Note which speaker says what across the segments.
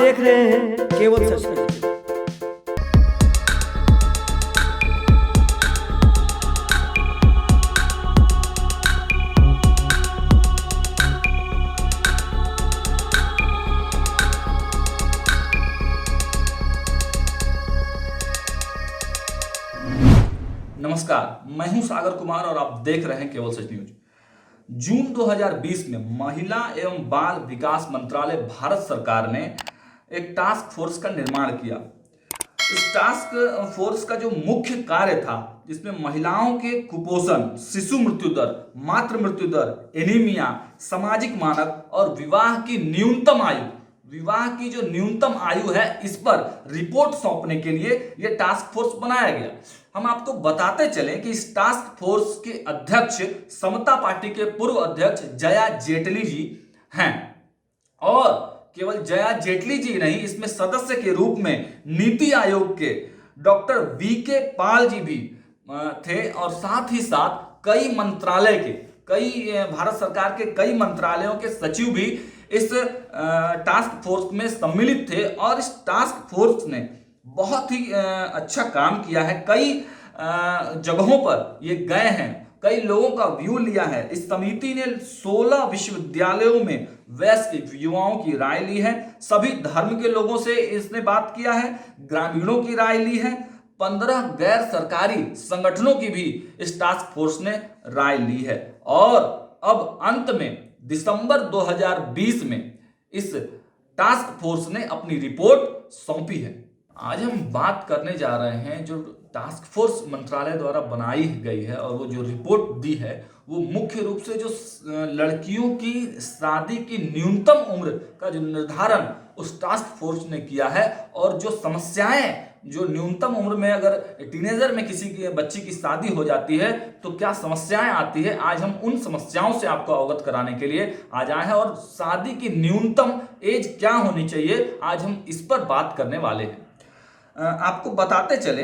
Speaker 1: देख रहे हैं केवल सच पे।
Speaker 2: नमस्कार, मैं हूं सागर कुमार और आप देख रहे हैं केवल सच न्यूज। जून 2020 में महिला एवं बाल विकास मंत्रालय भारत सरकार ने एक टास्क फोर्स का निर्माण किया। इस टास्क फोर्स का जो मुख्य कार्य था, जिसमें महिलाओं के कुपोषण, शिशु मृत्यु दर, मातृ मृत्यु दर, एनीमिया, सामाजिक मानक और विवाह की जो न्यूनतम आयु है, इस पर रिपोर्ट सौंपने के लिए यह टास्क फोर्स बनाया गया। हम आपको बताते चलें कि इस टास्क फोर्स के अध्यक्ष समता पार्टी के पूर्व अध्यक्ष जया जेटली जी हैं। और केवल जया जेटली जी नहीं, इसमें सदस्य के रूप में नीति आयोग के डॉक्टर वी.के. पाल जी भी थे और साथ ही साथ भारत सरकार के कई मंत्रालयों के सचिव भी इस टास्क फोर्स में सम्मिलित थे। और इस टास्क फोर्स ने बहुत ही अच्छा काम किया है। कई जगहों पर ये गए हैं, कई लोगों का व्यू लिया है। इस समिति ने 16 विश्वविद्यालयों में वयस्क युवाओं की राय ली है, सभी धर्म के लोगों से इसने बात किया है, ग्रामीणों की राय ली है, 15 गैर सरकारी संगठनों की भी इस टास्क फोर्स ने राय ली है। और अब अंत में दिसंबर 2020 में इस टास्क फोर्स ने अपनी रिपोर्ट सौंपी है। आज हम बात करने जा रहे हैं जो टास्क फोर्स मंत्रालय द्वारा बनाई गई है और वो जो रिपोर्ट दी है, वो मुख्य रूप से जो लड़कियों की शादी की न्यूनतम उम्र का जो निर्धारण उस टास्क फोर्स ने किया है, और जो समस्याएं, जो न्यूनतम उम्र में अगर टीनेजर में किसी की बच्ची की शादी हो जाती है तो क्या समस्याएं आती है, आज हम उन समस्याओं से आपको अवगत कराने के लिए आज आए हैं। और शादी की न्यूनतम एज क्या होनी चाहिए, आज हम इस पर बात करने वाले हैं। आपको बताते चले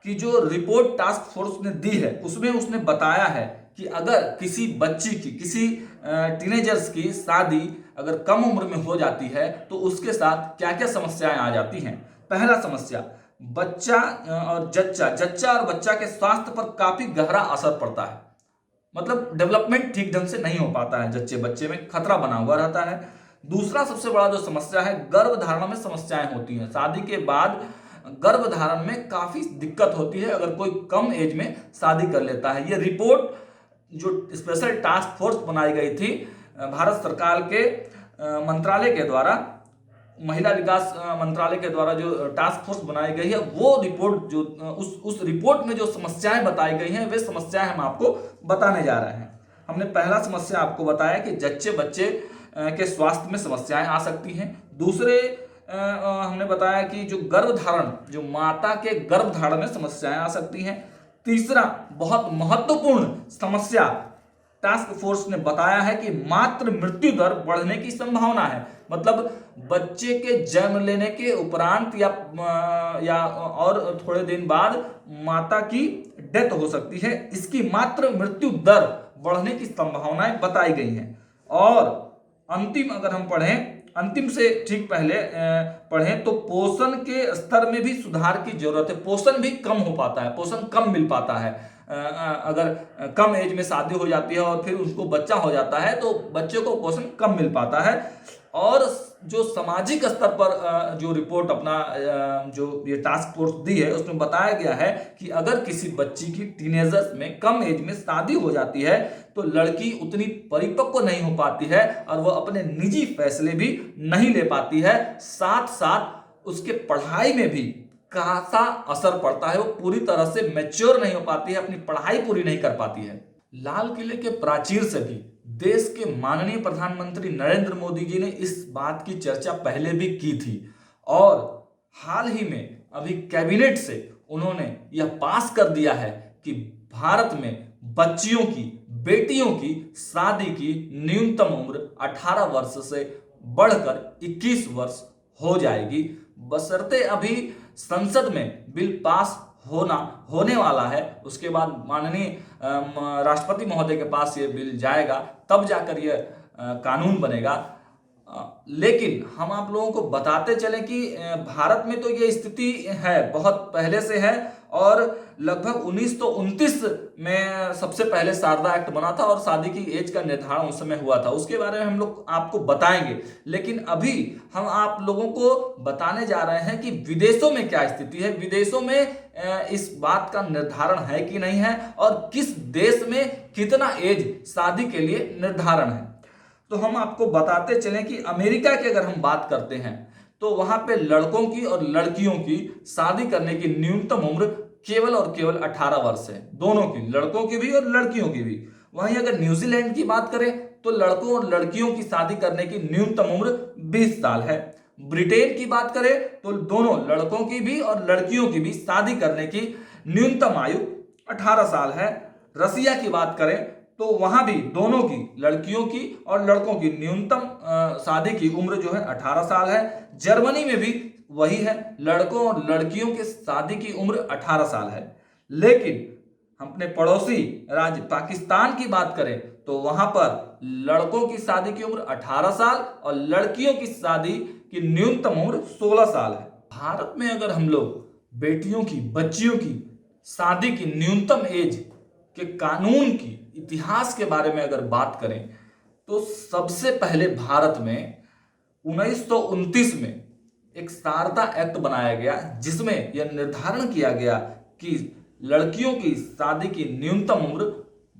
Speaker 2: कि जो रिपोर्ट टास्क फोर्स ने दी है, उसमें उसने बताया है कि अगर किसी बच्ची की, किसी टीनेजर्स की शादी अगर कम उम्र में हो जाती है तो उसके साथ क्या क्या समस्याएं आ जाती हैं। पहला समस्या, बच्चा और बच्चा के स्वास्थ्य पर काफी गहरा असर पड़ता है। मतलब डेवलपमेंट ठीक ढंग से नहीं हो पाता है, बच्चे में खतरा बना हुआ रहता है। दूसरा सबसे बड़ा जो समस्या है, गर्भधारण में समस्याएं होती हैं। शादी के बाद गर्भधारण में काफी दिक्कत होती है अगर कोई कम एज में शादी कर लेता है। ये रिपोर्ट जो स्पेशल टास्क फोर्स बनाई गई थी भारत सरकार के मंत्रालय के द्वारा, महिला विकास मंत्रालय के द्वारा जो टास्क फोर्स बनाई गई है, वो रिपोर्ट जो उस रिपोर्ट में जो समस्याएं बताई गई हैं, वे समस्याएं हम आपको बताने जा रहे हैं। हमने पहला समस्या आपको बताया कि जच्चे बच्चे के स्वास्थ्य में समस्याएं आ सकती हैं। दूसरे हमने बताया कि जो माता के गर्भधारण में समस्याएं आ सकती हैं। तीसरा बहुत महत्वपूर्ण समस्या टास्क फोर्स ने बताया है कि मातृ मृत्यु दर बढ़ने की संभावना है। मतलब बच्चे के जन्म लेने के उपरांत या और थोड़े दिन बाद माता की डेथ हो सकती है। इसकी मातृ मृत्यु दर बढ़ने की संभावनाएं बताई गई हैं। और अंतिम से ठीक पहले पढ़ें तो पोषण के स्तर में भी सुधार की जरूरत है। पोषण भी कम हो पाता है, पोषण कम मिल पाता है। अगर कम एज में शादी हो जाती है और फिर उसको बच्चा हो जाता है तो बच्चे को पोषण कम मिल पाता है। और जो सामाजिक स्तर पर जो रिपोर्ट जो ये टास्क फोर्स दी है, उसमें बताया गया है कि अगर किसी बच्ची की टीनेजर्स में कम एज में शादी हो जाती है तो लड़की उतनी परिपक्व नहीं हो पाती है और वो अपने निजी फैसले भी नहीं ले पाती है। साथ साथ उसके पढ़ाई में भी खासा असर पड़ता है, वो पूरी तरह से मैच्योर नहीं हो पाती है, अपनी पढ़ाई पूरी नहीं कर पाती है। लाल किले के प्राचीर से भी देश के माननीय प्रधानमंत्री नरेंद्र मोदी जी ने इस बात की चर्चा पहले भी की थी और हाल ही में अभी कैबिनेट से उन्होंने यह पास कर दिया है कि भारत में बच्चियों की, बेटियों की शादी की न्यूनतम उम्र 18 वर्ष से बढ़कर 21 वर्ष हो जाएगी, बशर्ते अभी संसद में बिल पास होने वाला है। उसके बाद माननीय राष्ट्रपति महोदय के पास ये बिल जाएगा, तब जाकर ये कानून बनेगा। लेकिन हम आप लोगों को बताते चले कि भारत में तो ये स्थिति है, बहुत पहले से है, और लगभग 1929 में सबसे पहले शारदा एक्ट बना था और शादी की एज का निर्धारण उस समय हुआ था। उसके बारे में हम लोग आपको बताएंगे, लेकिन अभी हम आप लोगों को बताने जा रहे हैं कि विदेशों में क्या स्थिति है, विदेशों में इस बात का निर्धारण है कि नहीं है, और किस देश में कितना एज शादी के लिए निर्धारण है। तो हम आपको बताते चलें कि अमेरिका की अगर हम बात करते हैं तो वहां पे लड़कों की और लड़कियों की शादी करने की न्यूनतम उम्र केवल और केवल 18 वर्ष है, दोनों की, लड़कों की भी और लड़कियों की भी। वहीं अगर न्यूजीलैंड की बात करें तो लड़कों और लड़कियों की शादी करने की न्यूनतम उम्र 20 साल है। ब्रिटेन की बात करें तो दोनों लड़कों की भी और लड़कियों की भी शादी करने की न्यूनतम आयु 18 साल है। रसिया की बात करें तो वहां भी दोनों की, लड़कियों की और लड़कों की न्यूनतम शादी की उम्र जो है 18 साल है। जर्मनी में भी वही है, लड़कों और लड़कियों के शादी की उम्र 18 साल है। लेकिन हम अपने पड़ोसी राज्य पाकिस्तान की बात करें तो वहां पर लड़कों की शादी की उम्र 18 साल और लड़कियों की शादी की न्यूनतम उम्र 16 साल है। भारत में अगर हम लोग बेटियों की, बच्चियों की शादी की न्यूनतम एज के कानून की इतिहास के बारे में अगर बात करें तो सबसे पहले भारत में 1929 में एक शारदा एक्ट बनाया गया, जिसमें यह निर्धारण किया गया कि लड़कियों की शादी की न्यूनतम उम्र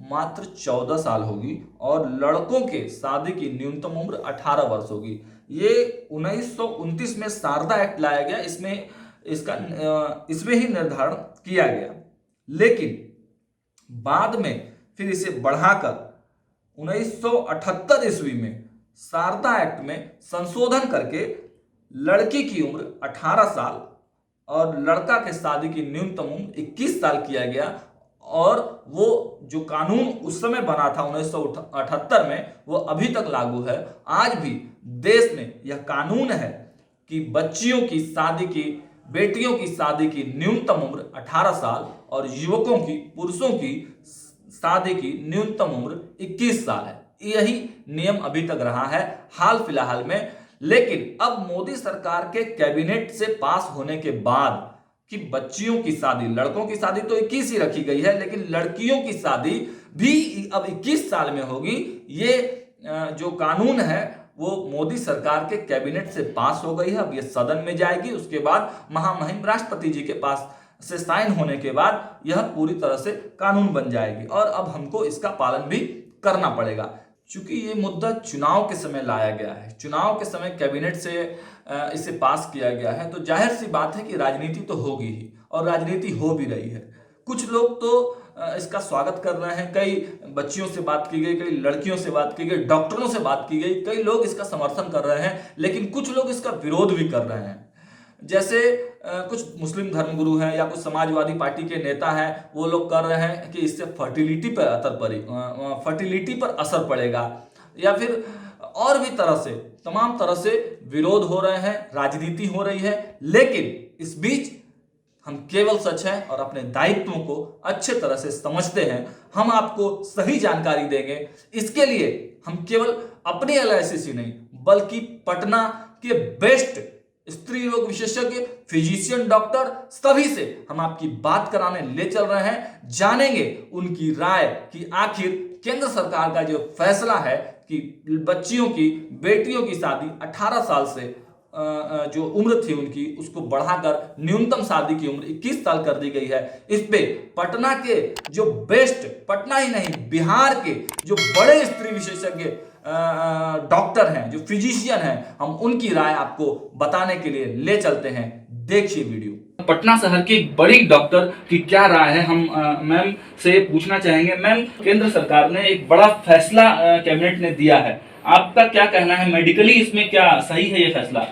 Speaker 2: मात्र 14 साल होगी और लड़कों के शादी की न्यूनतम उम्र 18 वर्ष होगी। ये 1929 में शारदा एक्ट लाया गया, इसमें ही निर्धारण किया गया। लेकिन बाद में फिर इसे बढ़ाकर 1978 ईस्वी में शारदा एक्ट में संशोधन करके लड़की की उम्र 18 साल और लड़का के शादी की न्यूनतम उम्र 21 साल किया गया। और वो जो कानून उस समय बना था 1978 में, वो अभी तक लागू है। आज भी देश में यह कानून है कि बच्चियों की शादी की, बेटियों की शादी की न्यूनतम उम्र 18 साल और युवकों की, पुरुषों की शादी की न्यूनतम उम्र 21 साल है। यही नियम अभी तक रहा है हाल फिलहाल में। लेकिन अब मोदी सरकार के कैबिनेट से पास होने के बाद कि बच्चियों की शादी, लड़कों की शादी तो 21 ही रखी गई है, लेकिन लड़कियों की शादी भी अब 21 साल में होगी। ये जो कानून है वो मोदी सरकार के कैबिनेट से पास हो गई है। अब ये सदन में जाएगी, उसके बाद महामहिम राष्ट्रपति जी के पास से साइन होने के बाद यह पूरी तरह से कानून बन जाएगी और अब हमको इसका पालन भी करना पड़ेगा। चूंकि ये मुद्दा चुनाव के समय लाया गया है, चुनाव के समय कैबिनेट से इसे पास किया गया है, तो जाहिर सी बात है कि राजनीति तो होगी ही और राजनीति हो भी रही है। कुछ लोग तो इसका स्वागत कर रहे हैं, कई बच्चियों से बात की गई, कई लड़कियों से बात की गई, डॉक्टरों से बात की गई, कई लोग इसका समर्थन कर रहे हैं, लेकिन कुछ लोग इसका विरोध भी कर रहे हैं। जैसे कुछ मुस्लिम धर्मगुरु हैं या कुछ समाजवादी पार्टी के नेता हैं, वो लोग कर रहे हैं कि इससे फर्टिलिटी पर असर पड़ेगा, या फिर और भी तरह से, तमाम तरह से विरोध हो रहे हैं, राजनीति हो रही है। लेकिन इस बीच हम केवल सच है और अपने दायित्वों को अच्छे तरह से समझते हैं। हम आपको सही जानकारी देंगे। इसके लिए हम केवल अपने LIC ही नहीं बल्कि पटना के बेस्ट स्त्री रोग विशेषज्ञ, फिजिशियन, डॉक्टर सभी से हम आपकी बात कराने ले चल रहे हैं। जानेंगे उनकी राय कि आखिर केंद्र सरकार का जो फैसला है कि बच्चियों की, बेटियों की शादी 18 साल से जो उम्र थी उनकी, उसको बढ़ाकर न्यूनतम शादी की उम्र 21 साल कर दी गई है। इस पे पटना के जो बेस्ट, पटना ही नहीं बिहार के जो बड़े स्त्री विशेषज्ञ डॉक्टर हैं, जो फिजिशियन हैं, हम उनकी राय आपको बताने के लिए ले चलते हैं। देखिए वीडियो। पटना शहर की एक बड़ी डॉक्टर की क्या राय है, हम मैम से पूछना चाहेंगे। मैम, केंद्र सरकार ने एक बड़ा फैसला कैबिनेट ने दिया है, आपका क्या कहना है? मेडिकली इसमें क्या सही है ये फैसला?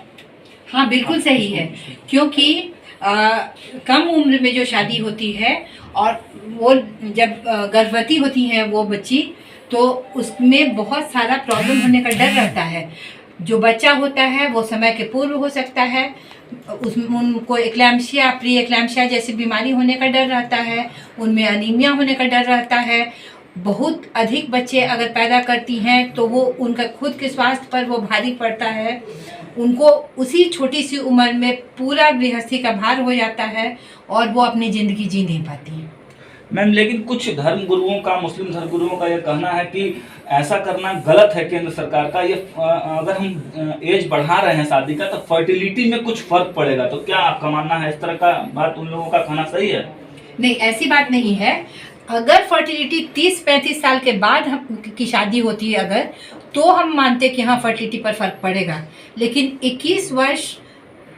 Speaker 3: हाँ, बिल्कुल सही है, क्योंकि कम उम्र में जो शादी होती है और वो जब गर्भवती होती है वो बच्ची, तो उसमें बहुत सारा प्रॉब्लम होने का डर रहता है। जो बच्चा होता है वो समय के पूर्व हो सकता है, उनको एक्लैम्सिया, प्री एक्लैम्सिया जैसी बीमारी होने का डर रहता है, उनमें अनीमिया होने का डर रहता है, बहुत अधिक बच्चे अगर पैदा करती हैं तो वो उनका खुद के स्वास्थ्य पर वो भारी पड़ता है, उनको उसी छोटी सी उम्र में पूरा गृहस्थी का भार हो जाता है और वो अपनी ज़िंदगी जी नहीं पाती हैं।
Speaker 2: मैम, लेकिन कुछ धर्म गुरुओं का, मुस्लिम धर्म गुरुओं का यह कहना है कि ऐसा करना गलत है केंद्र सरकार का। ये अगर हम एज बढ़ा रहे हैं शादी का तो फर्टिलिटी में कुछ फर्क पड़ेगा, तो क्या आपका मानना है? इस तरह का बात उन लोगों का कहना सही है?
Speaker 3: नहीं, ऐसी बात नहीं है। अगर फर्टिलिटी 30-35 साल के बाद की शादी होती है अगर, तो हम मानते कि हाँ फर्टिलिटी पर फर्क पड़ेगा, लेकिन 21 वर्ष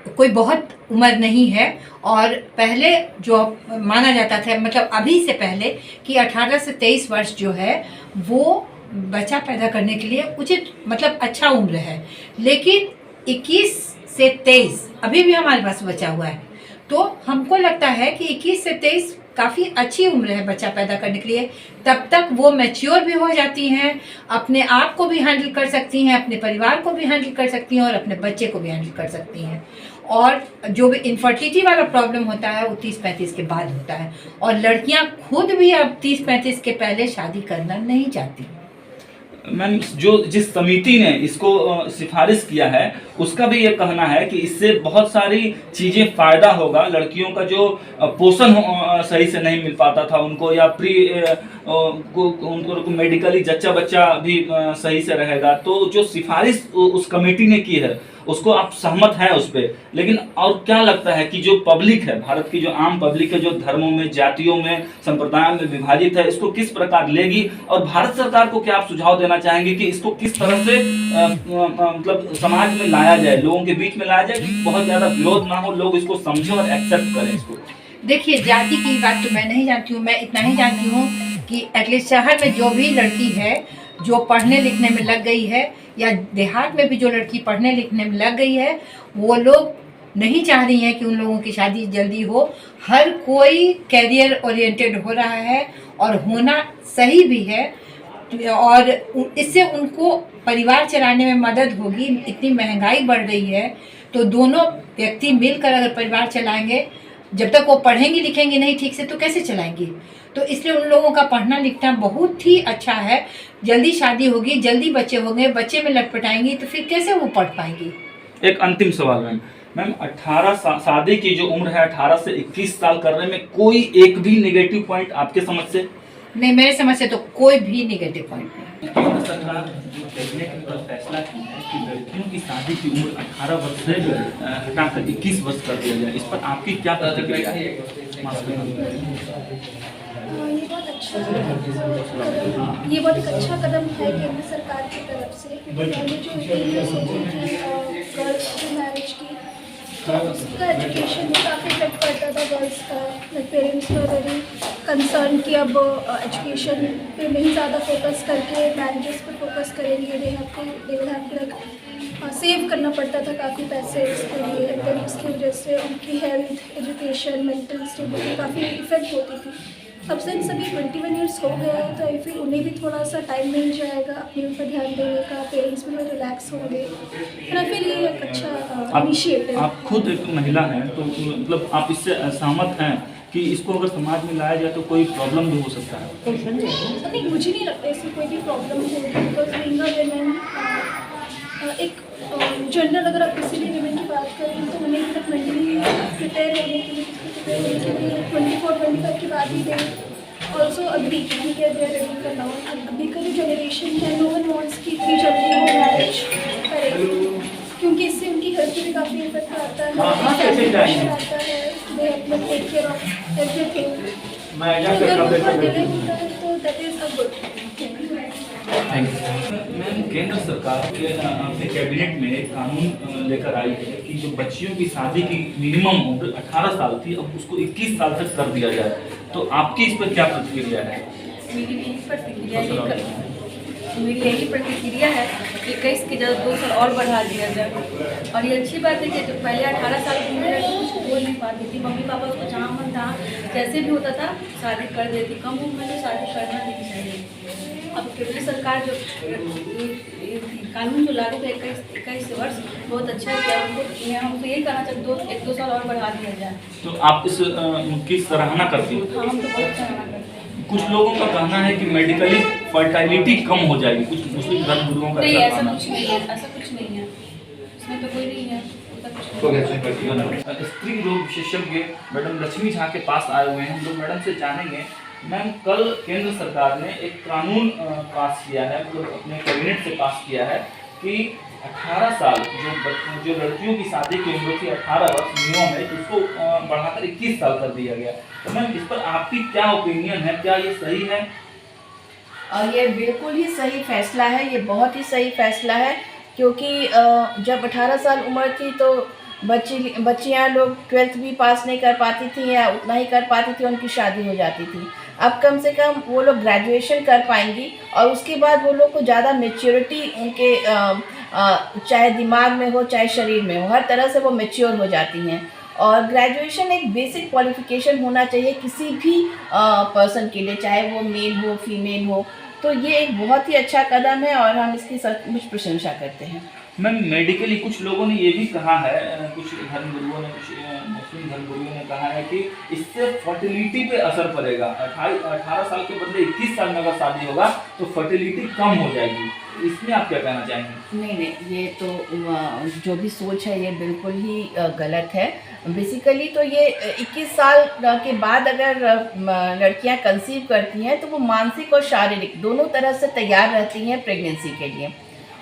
Speaker 3: कोई बहुत उम्र नहीं है। और पहले जो माना जाता था, मतलब अभी से पहले, कि 18 से 23 वर्ष जो है वो बच्चा पैदा करने के लिए उचित, मतलब अच्छा उम्र है। लेकिन 21 से 23 अभी भी हमारे पास बचा हुआ है, तो हमको लगता है कि 21 से 23 काफ़ी अच्छी उम्र है बच्चा पैदा करने के लिए। तब तक वो मैच्योर भी हो जाती हैं, अपने आप को भी हैंडल कर सकती हैं, अपने परिवार को भी हैंडल कर सकती हैं और अपने बच्चे को भी हैंडल कर सकती हैं। और जो भी इनफर्टिलिटी वाला प्रॉब्लम होता है वो 30-35 के बाद होता है, और लड़कियां खुद भी अब 30-35 के पहले शादी करना नहीं चाहती।
Speaker 2: मैम, जिस समिति ने इसको सिफारिश किया है उसका भी ये कहना है कि इससे बहुत सारी चीज़ें फ़ायदा होगा। लड़कियों का जो पोषण सही से नहीं मिल पाता था उनको, या उनको मेडिकली जच्चा बच्चा भी सही से रहेगा। तो जो सिफारिश उस कमेटी ने की है उसको आप सहमत हैं उस पर? लेकिन और क्या लगता है कि जो पब्लिक है, भारत की जो आम पब्लिक है, जो धर्मों में, जातियों में, संप्रदायों में विभाजित है, इसको किस प्रकार लेगी? और भारत सरकार को क्या आप सुझाव देना चाहेंगे कि इसको किस तरह से मतलब समाज में लाया जाए, लोगों के बीच में लाया जाए कि बहुत ज़्यादा विरोध ना हो, लोग इसको समझें और एक्सेप्ट करें इसको?
Speaker 3: देखिए, जाति की बात तो मैं नहीं जानती हूँ। मैं इतना ही जानती हूँ कि एटलीस्ट शहर में जो भी लड़की है जो पढ़ने लिखने में लग गई है, या देहात में भी जो लड़की पढ़ने लिखने में लग गई है, वो लोग नहीं चाह रही हैं कि उन लोगों की शादी जल्दी हो। हर कोई कैरियर ओरिएंटेड हो रहा है और होना सही भी है, और इससे उनको परिवार चलाने में मदद होगी। इतनी महंगाई बढ़ रही है, तो दोनों व्यक्ति मिलकर अगर परिवार चलाएंगे, जब तक वो पढ़ेंगी लिखेंगी नहीं ठीक से तो कैसे चलाएंगी? तो इसलिए उन लोगों का पढ़ना लिखना बहुत ही अच्छा है। जल्दी शादी होगी, जल्दी बच्चे होंगे, बच्चे में लटपटाएंगी तो फिर कैसे वो पढ़ पाएंगी?
Speaker 2: एक अंतिम सवाल मैम, 18 शादी की जो उम्र है 18 से 21 साल करने में कोई एक भी नेगेटिव पॉइंट आपके समझ से?
Speaker 3: नहीं, मेरे समझ से तो कोई भी नेगेटिव पॉइंट नहीं।
Speaker 2: केंद्र सरकार जो कैबिनेट ने फैसला किया है कि लड़कियों की शादी की उम्र 18 वर्ष से हटाकर 21 वर्ष कर दिया जाए, इस पर आपकी क्या प्रतिक्रिया है?
Speaker 4: ये बहुत एक अच्छा कदम है केंद्र सरकार की तरफ से, क्योंकि पहले जो ये सोची थी गर्ल्स की मैरिज की, तो उसका एजुकेशन में काफ़ी इफेक्ट पड़ता था गर्ल्स का। Like parents were very concern कि अब एजुकेशन पे नहीं ज़्यादा फोकस करके मैरिजेस पे फोकस करेंगे। They will have to like save करना पड़ता था काफ़ी पैसे इसके लिए, एंड उसकी वजह से उनकी हेल्थ, एजुकेशन, मेंटल स्टेबिलिटी काफ़ी इफेक्ट होती थी। अब से इन सभी 21 ईयर्स हो गया है, तो आई फील उन्हें भी थोड़ा सा टाइम मिल जाएगा अपने ऊपर ध्यान देने का, पेरेंट्स भी रिलैक्स होंगे। एंड आई फील ये एक अच्छा इनिशिएटिव।
Speaker 2: आप खुद एक महिला हैं, तो मतलब आप इससे सहमत हैं कि इसको अगर समाज में लाया जाए तो कोई प्रॉब्लम भी हो सकता है?
Speaker 4: नहीं, मुझे नहीं लगता इसमें कोई भी प्रॉब्लम होगी, बिकॉज बीइंग अ वुमेन, एक जनरल अगर आप किसी भी वुमेन की बात करें तो उन्हें तक मेंटली प्रिपेयर होने के लिए 24-25 के बाद ही दे ऑल्सो अग्री ठीक है दे रेडी करना। अभी का जो जनरेशन है, नो वन वांट्स कि इतनी जल्दी वो मैरिज करें, क्योंकि इससे उनकी हेल्थ पे भी काफ़ी इफेक्ट आता है, आता है, दे अपना टेक केयर ऑफ एवरीथिंग। अगर उनका डिले होता है तो that is a good thing.
Speaker 2: Ma'am, केंद्र सरकार के अपने कैबिनेट में एक कानून लेकर आई है कि जो बच्चियों की शादी की मिनिमम उम्र 18 साल थी, अब उसको 21 साल तक कर दिया जाए, तो आपकी इस पर क्या प्रतिक्रिया है?
Speaker 5: मेरी यही प्रतिक्रिया है कि 21 की जगह 2 साल और बढ़ा दिया जाए। और ये अच्छी बात है कि जो पहले 18 साल की उम्र है तो कुछ बोल नहीं पाती थी, मम्मी पापा उसको जहाँ मन था जैसे भी होता था शादी कर देती। कम उम्र में तो शादी करना नहीं चाहिए। अब केंद्र सरकार जो कानून जो लागू है 21 वर्ष, बहुत अच्छा किया। हमको यही कहना चाहिए 1-2 साल और बढ़ा दिया जाए।
Speaker 2: तो आप इसकी सराहना करती हैं?
Speaker 5: हाँ, हम तो बहुत सराहना करते हैं।
Speaker 2: कुछ लोगों का कहना है कि मेडिकली फर्टाइलिटी कम हो जाएगी, कुछ मुस्लिम धर्मगुरुओं का
Speaker 5: नहीं,
Speaker 2: ऐसा
Speaker 5: ऐसा
Speaker 2: कहना
Speaker 5: कुछ नहीं है, ऐसा कुछ नहीं है, इसमें तो कोई नहीं है, ऐसा कुछ नहीं है।
Speaker 2: स्त्री रोग विशेषज्ञ मैडम लक्ष्मी झा के पास आए हुए हैं, हम लोग मैडम से जानेंगे। मैम, कल केंद्र सरकार ने एक कानून पास किया है, मतलब अपने कैबिनेट से पास किया है कि 18 साल जो लड़कियों की शादी की उम्र थी 18 वर्ष मिनिमम है, उसको बढ़ाकर 21 साल कर दिया गया। तो मैम, इस पर आपकी क्या ओपिनियन है, क्या ये सही है?
Speaker 6: और ये बिल्कुल ही सही फैसला है, ये बहुत ही सही फैसला है, क्योंकि जब 18 साल उम्र थी तो बच्चियाँ लोग 12th भी पास नहीं कर पाती थी या उतना ही कर पाती थी, उनकी शादी हो जाती थी। अब कम से कम वो लोग ग्रेजुएशन कर पाएंगी और उसके बाद वो लोग को ज़्यादा मेच्योरिटी उनके चाहे दिमाग में हो चाहे शरीर में हो, हर तरह से वो मेच्योर हो जाती हैं। और ग्रेजुएशन एक बेसिक क्वालिफिकेशन होना चाहिए किसी भी पर्सन के लिए, चाहे वो मेल हो फीमेल हो। तो ये एक बहुत ही अच्छा कदम है और हम इसकी सचमुच प्रशंसा करते हैं।
Speaker 2: मैम, मेडिकली कुछ लोगों ने ये भी कहा है, कुछ धर्मगुरुओं ने, कुछ मुस्लिम धर्मगुरुओं ने कहा है कि इससे फर्टिलिटी पे असर पड़ेगा। 18 साल के बदले 21 साल में अगर शादी होगा तो फर्टिलिटी कम हो जाएगी। इसमें आप क्या कहना चाहेंगे?
Speaker 6: नहीं, ये तो जो भी सोच है ये बिल्कुल ही गलत है। बेसिकली तो ये 21 साल के बाद अगर लड़कियां कंसीव करती हैं तो वो मानसिक और शारीरिक दोनों तरह से तैयार रहती हैं प्रेगनेंसी के लिए।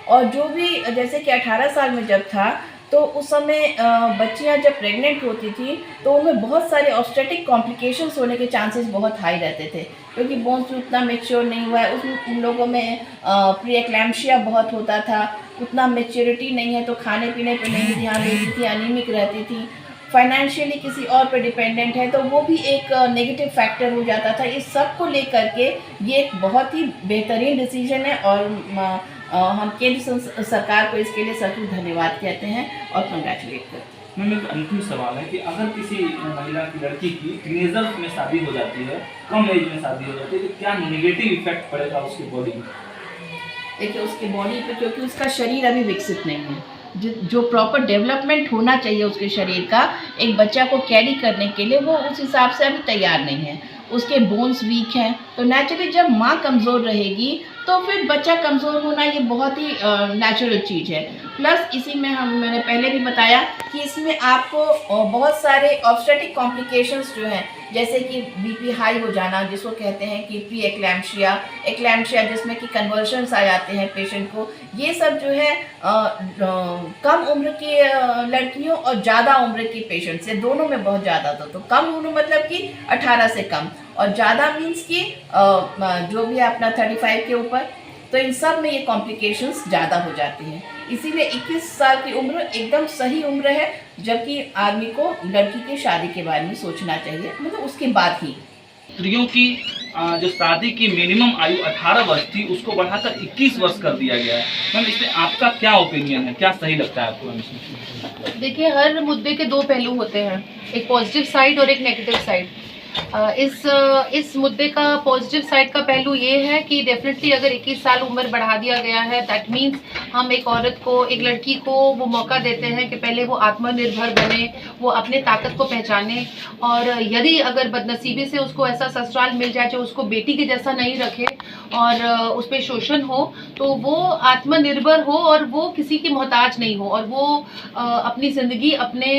Speaker 6: और जो भी जैसे कि 18 साल में जब था तो उस समय बच्चियां जब प्रेग्नेंट होती थी तो उनमें बहुत सारे ऑब्स्टेटिक कॉम्प्लिकेशंस होने के चांसेस बहुत हाई रहते थे, क्योंकि बोन्स उतना मेच्योर नहीं हुआ है। उन लोगों में प्री एक्लैम्शिया बहुत होता था, उतना मेच्योरिटी नहीं है तो खाने पीने पर नहीं ध्यान देती थी, अनीमिक रहती थी, फाइनेंशियली किसी और पर डिपेंडेंट है तो वो भी एक नेगेटिव फैक्टर हो जाता था। इस सब को लेकर के ये एक बहुत ही बेहतरीन डिसीजन है और हम केंद्र सरकार को इसके लिए सचमुच धन्यवाद कहते हैं और कंग्रेचुलेट करते हैं।
Speaker 2: मैम, एक अंतिम सवाल है कि अगर किसी महिला की लड़की की टीनेजर में शादी हो जाती है, कम एज में शादी हो जाती है, तो क्या नेगेटिव इफेक्ट पड़ेगा उसकी बॉडी में?
Speaker 6: देखिए, उसकी बॉडी पे, क्योंकि उसका शरीर अभी विकसित नहीं है, जो प्रॉपर डेवलपमेंट होना चाहिए उसके शरीर का एक बच्चा को कैरी करने के लिए, वो उस हिसाब से अभी तैयार नहीं है। उसके बोन्स वीक हैं, तो नेचुरली जब माँ कमज़ोर रहेगी तो फिर बच्चा कमज़ोर होना ये बहुत ही नेचुरल चीज़ है। प्लस इसी में मैंने पहले भी बताया कि इसमें आपको बहुत सारे ऑब्स्टेटिक कॉम्प्लिकेशंस जो हैं, जैसे कि बीपी हाई हो जाना जिसको कहते हैं कि प्री एक्लैम्शिया जिसमें कि कन्वर्शंस आ जाते हैं पेशेंट को, ये सब जो है कम उम्र की लड़कियों और ज़्यादा उम्र की पेशेंट से दोनों में बहुत ज़्यादा होता। तो कम उम्र मतलब कि 18 से कम, और ज़्यादा मीन्स कि जो भी अपना 35 के ऊपर, तो इन सब में ये कॉम्प्लिकेशंस ज़्यादा हो जाती हैं। इसीलिए 21 साल की उम्र एकदम सही उम्र है, जबकि आदमी को लड़की की शादी के बारे में सोचना चाहिए, मतलब उसके बाद ही।
Speaker 2: स्त्रियों की जो शादी की मिनिमम आयु 18 वर्ष थी उसको बढ़ाकर 21 वर्ष कर दिया गया है। मैम, इसमें आपका क्या ओपिनियन है, क्या सही लगता है आपको?
Speaker 7: देखिए, हर मुद्दे के दो पहलू होते हैं, एक पॉजिटिव साइड और एक नेगेटिव साइड। इस मुद्दे का पॉजिटिव साइड का पहलू ये है कि डेफिनेटली अगर 21 साल उम्र बढ़ा दिया गया है, दैट मीन्स हम एक औरत को, एक लड़की को वो मौका देते हैं कि पहले वो आत्मनिर्भर बने, वो अपने ताकत को पहचाने, और यदि अगर बदनसीबी से उसको ऐसा ससुराल मिल जाए जो उसको बेटी के जैसा नहीं रखे और उस पर शोषण हो, तो वो आत्मनिर्भर हो और वो किसी की मोहताज नहीं हो, और वो अपनी ज़िंदगी अपने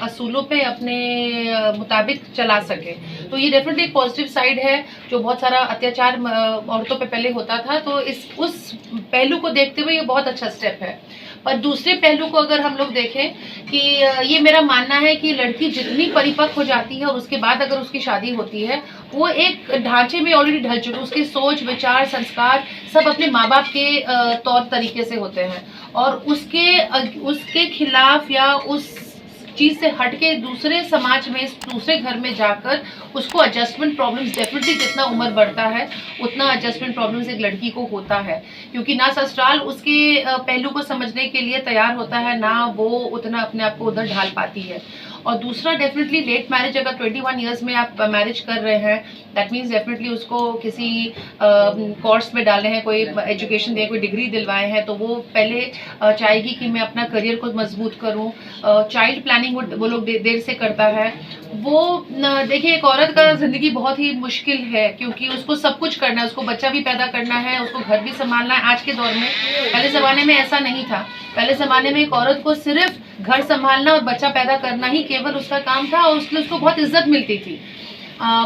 Speaker 7: असूलों पे अपने मुताबिक चला सके। तो ये डेफिनेटली एक पॉजिटिव साइड है। जो बहुत सारा अत्याचार औरतों पे पहले होता था, तो उस पहलू को देखते हुए ये बहुत अच्छा स्टेप है। पर दूसरे पहलू को अगर हम लोग देखें कि ये मेरा मानना है कि लड़की जितनी परिपक्व हो जाती है और उसके बाद अगर उसकी शादी होती है, वो एक ढांचे में ऑलरेडी ढल चुकी, उसके सोच विचार संस्कार सब अपने माँ बाप के तौर तरीके से होते हैं, और उसके खिलाफ या उस चीज़ से हटके दूसरे समाज में, दूसरे घर में जाकर उसको एडजस्टमेंट प्रॉब्लम्स, डेफिनेटली जितना उम्र बढ़ता है उतना एडजस्टमेंट प्रॉब्लम्स एक लड़की को होता है, क्योंकि ना ससुराल उसके पहलू को समझने के लिए तैयार होता है, ना वो उतना अपने आप को उधर ढाल पाती है। और दूसरा डेफिनेटली लेट मैरिज, अगर 21 ईयर्स में आप मैरिज कर रहे हैं, दैट मीन्स डेफिनेटली उसको किसी कोर्स में डाले हैं, कोई एजुकेशन दिए, कोई डिग्री दिलवाए हैं, तो वो पहले चाहेगी कि मैं अपना करियर को मजबूत करूं। चाइल्ड प्लानिंग वो लोग देर से करता है। वो देखिए, एक औरत का ज़िंदगी बहुत ही मुश्किल है, क्योंकि उसको सब कुछ करना है, उसको बच्चा भी पैदा करना है, उसको घर भी संभालना है आज के दौर में। पहले ज़माने में ऐसा नहीं था। पहले ज़माने में एक औरत को सिर्फ घर संभालना और बच्चा पैदा करना ही केवल उसका काम था, और उसके लिए उसको बहुत इज्जत मिलती थी।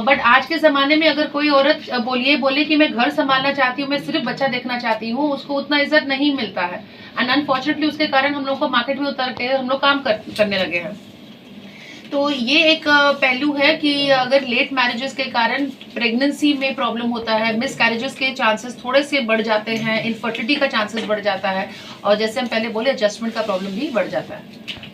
Speaker 7: बट आज के ज़माने में अगर कोई औरत बोले कि मैं घर संभालना चाहती हूँ, मैं सिर्फ बच्चा देखना चाहती हूँ, उसको उतना इज्जत नहीं मिलता है। एंड अनफॉर्चुनेटली उसके कारण हम लोग को मार्केट में उतर के हम लोग काम करने लगे हैं। तो ये एक पहलू है कि अगर लेट मैरिजेस के कारण प्रेगनेंसी में प्रॉब्लम होता है, मिस कैरेजेस के चांसेस थोड़े से बढ़ जाते हैं, इनफर्टिलिटी का चांसेस बढ़ जाता है, और जैसे हम पहले बोले एडजस्टमेंट का प्रॉब्लम भी बढ़ जाता है।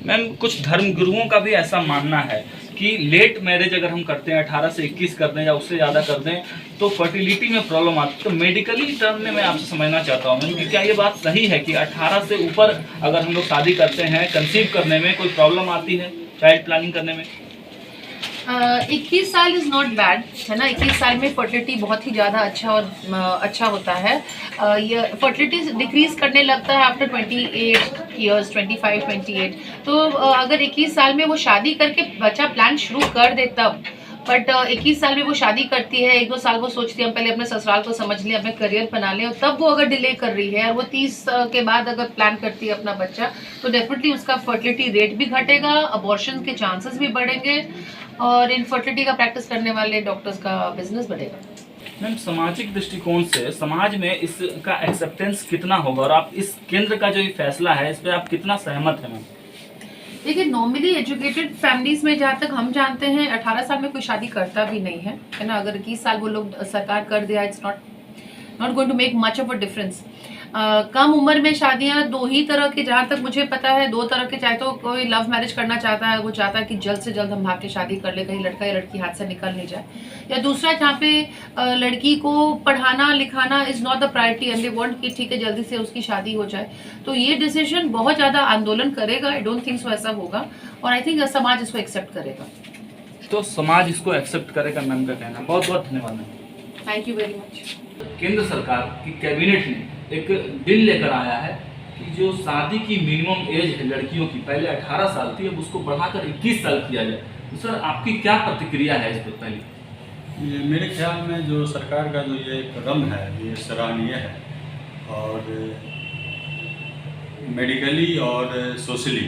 Speaker 2: मैम, कुछ धर्म गुरुओं का भी ऐसा मानना है कि लेट मैरिज अगर हम करते हैं, 18 से 21 कर दें या उससे ज़्यादा कर दें, तो फर्टिलिटी में प्रॉब्लम आती है। तो मेडिकली टर्म में मैं आपसे समझना चाहता हूँ मैम कि क्या ये बात सही है कि 18 से ऊपर अगर हम लोग शादी करते हैं, कंसीव करने में कोई प्रॉब्लम आती है चाइल्ड प्लानिंग करने में?
Speaker 7: 21 साल इज़ नॉट बैड, है ना। 21 साल में फर्टिलिटी बहुत ही ज़्यादा अच्छा होता है। ये फर्टिलिटी डिक्रीज करने लगता है आफ्टर 28 ईयर्स, 25, 28। तो अगर 21 साल में वो शादी करके बच्चा प्लान शुरू कर दे तब, बट 21 साल में वो शादी करती है, 1-2 साल वो सोचती है हम पहले अपने ससुराल को समझ लें, अपने करियर बना लें, और तब वो अगर डिले कर रही है और वो 30 के बाद अगर प्लान करती है अपना बच्चा, तो डेफिनेटली उसका फर्टिलिटी रेट भी घटेगा, अबॉर्शन के चांसेस भी बढ़ेंगे, और इनफर्टिलिटी का प्रैक्टिस करने वाले डॉक्टर्स का बिजनेस बढ़ेगा।
Speaker 2: मैम, सामाजिक दृष्टिकोण से समाज में इसका एक्सेप्टेंस कितना होगा, और आप इस केंद्र का जो ये फैसला है इस पर आप कितना सहमत हैं मैम?
Speaker 7: देखिए, नॉर्मली एजुकेटेड फैमिलीज में जहाँ तक हम जानते हैं 18 साल में कोई शादी करता भी नहीं है ना। अगर 21 साल वो लोग सरकार कर दिया, it's not going to make much of a difference. कम उम्र में शादियां दो ही तरह के, जहाँ तक मुझे पता है 2 तरह के। चाहे तो कोई लव मैरिज करना चाहता है, वो चाहता है कि जल्द से जल्द हम भाग के शादी कर ले, कहीं लड़का या लड़की हाथ से निकल नहीं जाए, या दूसरा जहाँ पे लड़की को पढ़ाना लिखाना is not the priority and they want कि ठीक है जल्दी से उसकी शादी हो जाए। तो ये डिसीजन बहुत ज़्यादा आंदोलन करेगा, आई डोंट थिंक सो ऐसा होगा, और आई थिंक समाज इसको एक्सेप्ट करेगा।
Speaker 2: तो समाज इसको एक्सेप्ट करेगा मैम का कहना। बहुत बहुत धन्यवाद ma'am.
Speaker 7: Thank you very much.
Speaker 2: केंद्र सरकार की कैबिनेट ने एक बिल लेकर आया है कि जो शादी की मिनिमम एज है लड़कियों की, पहले 18 साल थी, अब उसको बढ़ाकर 21 साल किया जाए। तो सर, आपकी क्या प्रतिक्रिया है इस पर? पहले
Speaker 8: ये मेरे ख्याल में जो सरकार का जो ये कदम है ये सराहनीय है, और मेडिकली और सोशली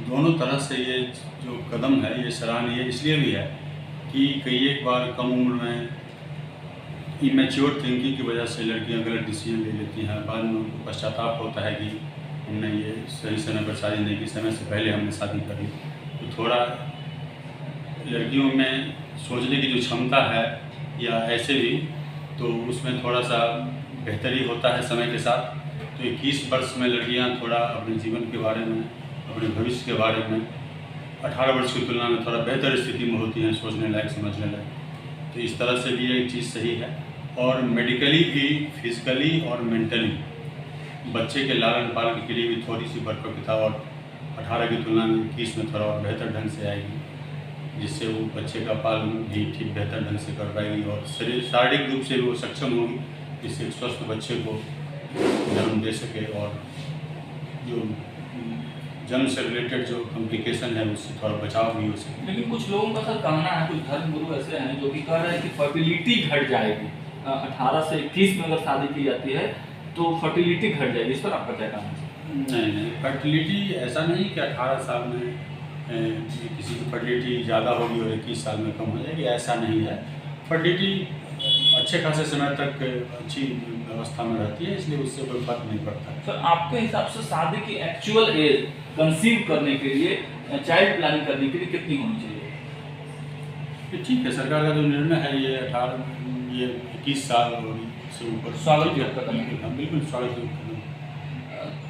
Speaker 8: दोनों तरह से ये जो कदम है ये सराहनीय इसलिए भी है कि कई एक बार कम उम्र में इमेच्योर थिंकिंग की वजह से लड़कियां गलत डिसीजन ले लेती हैं। बाद में उनको पश्चाताप होता है कि हमने ये सही समय पर शादी नहीं की, समय से पहले हमने शादी कर ली। तो थोड़ा लड़कियों में सोचने की जो क्षमता है या ऐसे भी, तो उसमें थोड़ा सा बेहतरी होता है समय के साथ। तो 21 वर्ष में लड़कियां थोड़ा अपने जीवन के बारे में, अपने भविष्य के बारे में 18 वर्ष की तुलना में थोड़ा बेहतर स्थिति में होती हैं, सोचने लायक, समझने लायक। तो इस तरह से भी एक चीज़ सही है। और मेडिकली भी, फिजिकली और मेंटली बच्चे के लालन पालन के लिए भी थोड़ी सी परिपक्वता और 18 की तुलना में 21 में थोड़ा और बेहतर ढंग से आएगी, जिससे वो बच्चे का पालन भी ठीक बेहतर ढंग से कर पाएगी, और शारीरिक रूप से वो सक्षम होगी, जिससे एक स्वस्थ बच्चे को जन्म दे सके, और जो जन्म से रिलेटेड जो कॉम्प्लिकेशन है उससे थोड़ा बचाव भी हो सके।
Speaker 2: लेकिन कुछ लोगों का सर कहना है, कुछ धर्म गुरु ऐसे हैं जो कि कह रहे हैं कि फर्टिलिटी घट जाएगी, 18 से 21 में अगर शादी की जाती है तो फर्टिलिटी घट जाएगी। इस पर आपका क्या कहना है?
Speaker 8: नहीं, फर्टिलिटी ऐसा नहीं कि 18 साल में किसी की फर्टिलिटी ज़्यादा होगी और 21 साल में कम हो जाएगी, ऐसा नहीं है। फर्टिलिटी अच्छे खासे समय तक अच्छी व्यवस्था में रहती है, इसलिए उससे कोई फर्क नहीं पड़ता।
Speaker 2: सर, आपके हिसाब से शादी की एक्चुअल एज कंसीव करने के लिए, चाइल्ड प्लानिंग करने के लिए कितनी होनी चाहिए?
Speaker 8: ठीक है, सरकार का जो निर्णय है ये 21 साल और से ऊपर
Speaker 2: स्वागत योग्य कदम है।
Speaker 8: बिल्कुल स्वागत योग्य।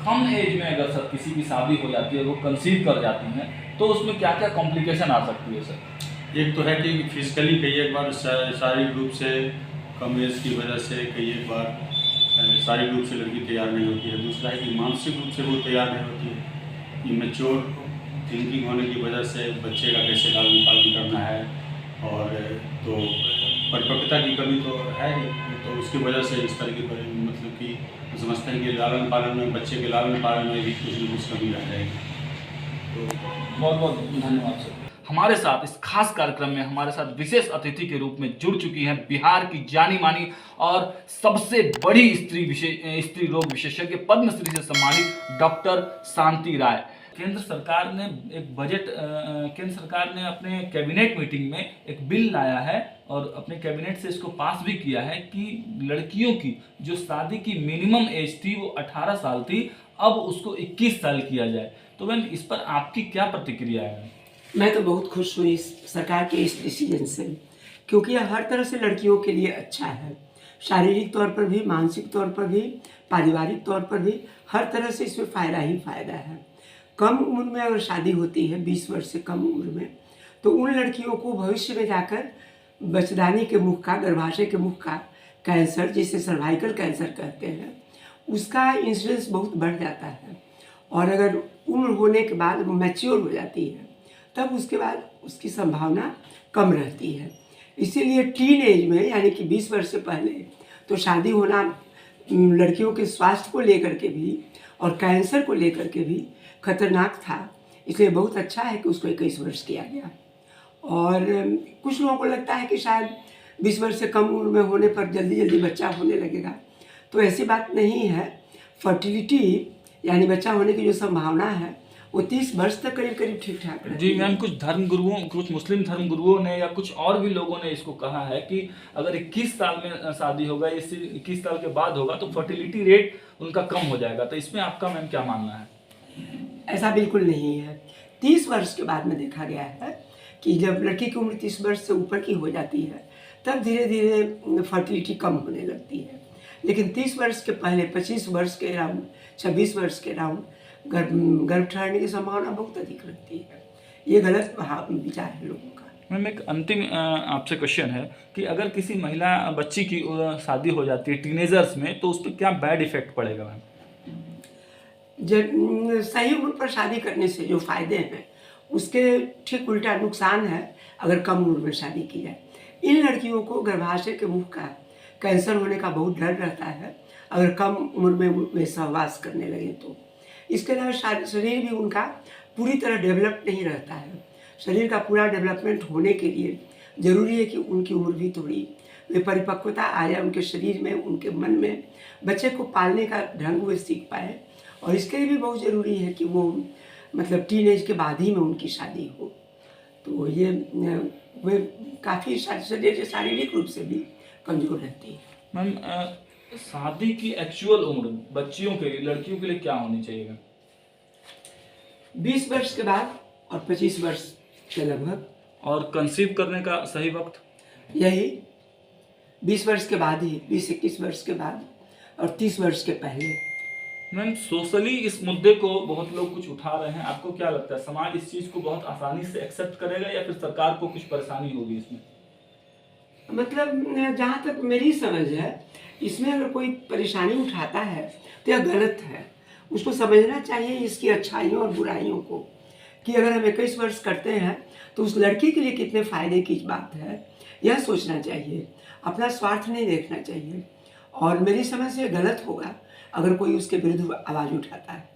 Speaker 2: कम एज में अगर सर किसी की शादी हो जाती है, वो कंसीव कर जाती हैं, तो उसमें क्या क्या कॉम्प्लिकेशन आ सकती है सर?
Speaker 8: एक तो है कि फिजिकली कई एक बार शारीरिक रूप से कम एज की वजह से कई एक बार शारीरिक रूप से लड़की तैयार नहीं होती है। दूसरा है कि मानसिक रूप से वो तैयार नहीं होती है। इमेच्योर थिंकिंग होने की वजह से बच्चे का कैसे लालन पालन करना है, और तो परिपक्वता की कमी तो है ही, तो उसकी वजह से इस तरह की मतलब कि समझते हैं कि लालन पालन में, बच्चे के लालन पालन में भी कुछ न कुछ कमी रह जाएगी। तो
Speaker 2: बहुत बहुत धन्यवाद सर। हमारे साथ इस खास कार्यक्रम में हमारे साथ विशेष अतिथि के रूप में जुड़ चुकी हैं बिहार की जानी मानी और सबसे बड़ी स्त्री रोग विशेषज्ञ, पद्मश्री से सम्मानित डॉक्टर शांति राय। केंद्र सरकार ने केंद्र सरकार ने अपने कैबिनेट मीटिंग में एक बिल लाया है और अपने कैबिनेट से इसको पास भी किया है कि लड़कियों की जो शादी की मिनिमम एज थी वो 18 साल थी, अब उसको 21 साल किया जाए। तो मैम इस पर आपकी क्या प्रतिक्रिया है?
Speaker 1: मैं तो बहुत खुश हूँ इस सरकार के इस डिसीजन से, क्योंकि यह हर तरह से लड़कियों के लिए अच्छा है। शारीरिक तौर पर भी, मानसिक तौर पर भी, पारिवारिक तौर पर भी, हर तरह से इसमें फ़ायदा ही फ़ायदा है। कम उम्र में अगर शादी होती है, 20 वर्ष से कम उम्र में, तो उन लड़कियों को भविष्य में जाकर बच्चेदानी के मुख का, गर्भाशय के मुख का कैंसर, जिसे सर्वाइकल कैंसर कहते हैं, उसका इंसिडेंस बहुत बढ़ जाता है। और अगर उम्र होने के बाद मैच्योर हो जाती है, तब उसके बाद उसकी संभावना कम रहती है। इसीलिए टीन एज में, यानी कि 20 वर्ष से पहले तो शादी होना लड़कियों के स्वास्थ्य को लेकर के भी और कैंसर को लेकर के भी खतरनाक था। इसलिए बहुत अच्छा है कि उसको 21 वर्ष किया गया। और कुछ लोगों को लगता है कि शायद 20 वर्ष से कम उम्र में होने पर जल्दी जल्दी बच्चा होने लगेगा, तो ऐसी बात नहीं है। फर्टिलिटी यानी बच्चा होने की जो संभावना है वो 30 वर्ष तक करीब करीब ठीक ठाक रहती है।
Speaker 2: जी मैम, कुछ मुस्लिम धर्मगुरुओं ने या कुछ और भी लोगों ने इसको कहा है कि अगर 21 साल में शादी होगा, या 21 साल के बाद होगा तो फर्टिलिटी रेट उनका कम हो जाएगा। तो इसमें आपका मैम क्या मानना है?
Speaker 1: ऐसा बिल्कुल नहीं है। 30 वर्ष के बाद में देखा गया है कि जब लड़की की उम्र 30 वर्ष से ऊपर की हो जाती है, तब धीरे धीरे फर्टिलिटी कम होने लगती है। लेकिन 30 वर्ष के पहले 25 वर्ष के अराउंड, 26 वर्ष के अराउंड गर्भ ठहरने की संभावना बहुत अधिक रहती है। ये गलत विचार है लोगों का।
Speaker 2: मैम एक अंतिम आपसे क्वेश्चन है कि अगर किसी महिला बच्ची की शादी हो जाती है टीनेजर्स में, तो उस पर क्या बैड इफेक्ट पड़ेगा मैम?
Speaker 1: जब सही उम्र पर शादी करने से जो फायदे हैं, उसके ठीक उल्टा नुकसान है अगर कम उम्र में शादी की जाए। इन लड़कियों को गर्भाशय के मुख का कैंसर होने का बहुत डर रहता है अगर कम उम्र में वे सहवास करने लगे तो। इसके अलावा शरीर भी उनका पूरी तरह डेवलप नहीं रहता है। शरीर का पूरा डेवलपमेंट होने के लिए ज़रूरी है कि उनकी उम्र भी थोड़ी, वे परिपक्वता आ जाए उनके शरीर में, उनके मन में, बच्चे को पालने का ढंग वे सीख पाए। और इसके लिए भी बहुत ज़रूरी है कि वो मतलब टीनेज के बाद ही में उनकी शादी हो। तो ये वे काफ़ी शारीरिक रूप से भी कमज़ोर रहती है।
Speaker 2: मैम शादी की एक्चुअल उम्र बच्चियों के लिए, लड़कियों के लिए क्या होनी चाहिए मैम?
Speaker 1: 20 वर्ष के बाद और 25 वर्ष के लगभग।
Speaker 2: और कंसीव करने का सही वक्त?
Speaker 1: यही 20 वर्ष के बाद ही, 20-21 वर्ष के बाद और 30 वर्ष के पहले।
Speaker 2: मैम सोशली इस मुद्दे को बहुत लोग कुछ उठा रहे हैं, आपको क्या लगता है समाज इस चीज़ को बहुत आसानी से एक्सेप्ट करेगा या फिर सरकार को कुछ परेशानी होगी इसमें?
Speaker 1: मतलब जहाँ तक मेरी समझ है, इसमें अगर कोई परेशानी उठाता है तो यह गलत है। उसको समझना चाहिए इसकी अच्छाइयों और बुराइयों को, कि अगर हम 21 वर्ष करते हैं तो उस लड़की के लिए कितने फ़ायदे की बात है, यह सोचना चाहिए। अपना स्वार्थ नहीं देखना चाहिए। और मेरी समझ से गलत होगा अगर कोई उसके विरुद्ध आवाज़ उठाता है।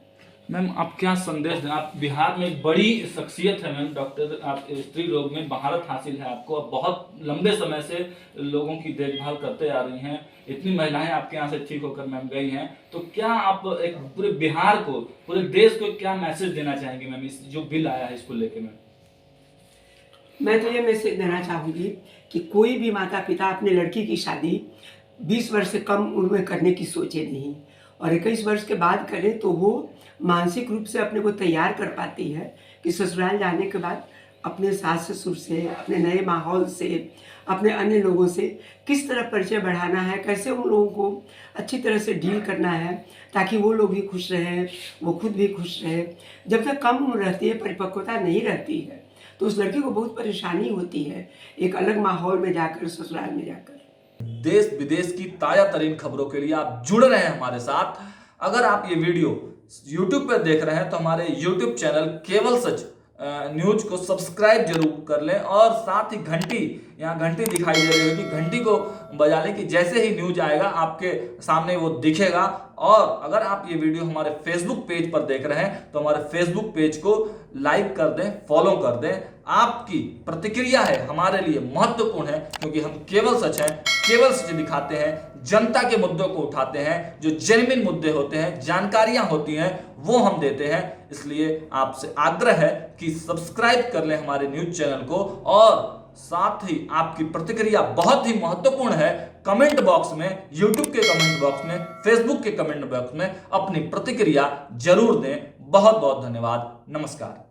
Speaker 2: मैम आप क्या संदेश दें? आप बिहार में एक बड़ी शख्सियत है मैम, डॉक्टर, आप स्त्री रोग में महारत हासिल है आपको, आप बहुत लंबे समय से लोगों की देखभाल करते आ रही हैं, इतनी महिलाएं आपके यहाँ से ठीक होकर मैम गई हैं, तो क्या आप एक पूरे बिहार को, पूरे देश को क्या मैसेज देना चाहेंगे मैम इस जो बिल आया है इसको लेके?
Speaker 1: मैं तो ये मैसेज देना चाहूँगी कि कोई भी माता पिता अपने लड़की की शादी 20 वर्ष से कम उम्र में करने की सोचे नहीं, और 21 वर्ष के बाद करें तो वो मानसिक रूप से अपने को तैयार कर पाती है कि ससुराल जाने के बाद अपने सास ससुर से, अपने नए माहौल से, अपने अन्य लोगों से किस तरह परिचय बढ़ाना है, कैसे उन लोगों को अच्छी तरह से डील करना है ताकि वो लोग भी खुश रहें, वो खुद भी खुश रहे। जब तक कम उम्र रहती है, परिपक्वता नहीं रहती है, तो उस लड़की को बहुत परेशानी होती है एक अलग माहौल में जाकर, ससुराल में जाकर।
Speaker 2: देश विदेश की ताजा तरीन खबरों के लिए आप जुड़ रहे हैं हमारे साथ। अगर आप ये वीडियो YouTube पर देख रहे हैं तो हमारे YouTube चैनल केवल सच न्यूज को सब्सक्राइब जरूर कर लें और साथ ही घंटी, यहाँ घंटी दिखाई दे रही होगी, घंटी को बजा लें कि जैसे ही न्यूज आएगा आपके सामने वो दिखेगा। और अगर आप ये वीडियो हमारे फेसबुक पेज पर देख रहे हैं तो हमारे फेसबुक पेज को लाइक कर दें, फॉलो कर दें। आपकी प्रतिक्रिया है हमारे लिए महत्वपूर्ण है, क्योंकि हम केवल सच हैं, केवल सच दिखाते हैं, जनता के मुद्दों को उठाते हैं, जो जेन्युइन मुद्दे होते हैं, जानकारियां होती हैं, वो हम देते हैं। इसलिए आपसे आग्रह है कि सब्सक्राइब कर लें हमारे न्यूज चैनल को, और साथ ही आपकी प्रतिक्रिया बहुत ही महत्वपूर्ण है। कमेंट बॉक्स में, यूट्यूब के कमेंट बॉक्स में, फेसबुक के कमेंट बॉक्स में अपनी प्रतिक्रिया जरूर दें। बहुत बहुत धन्यवाद। नमस्कार।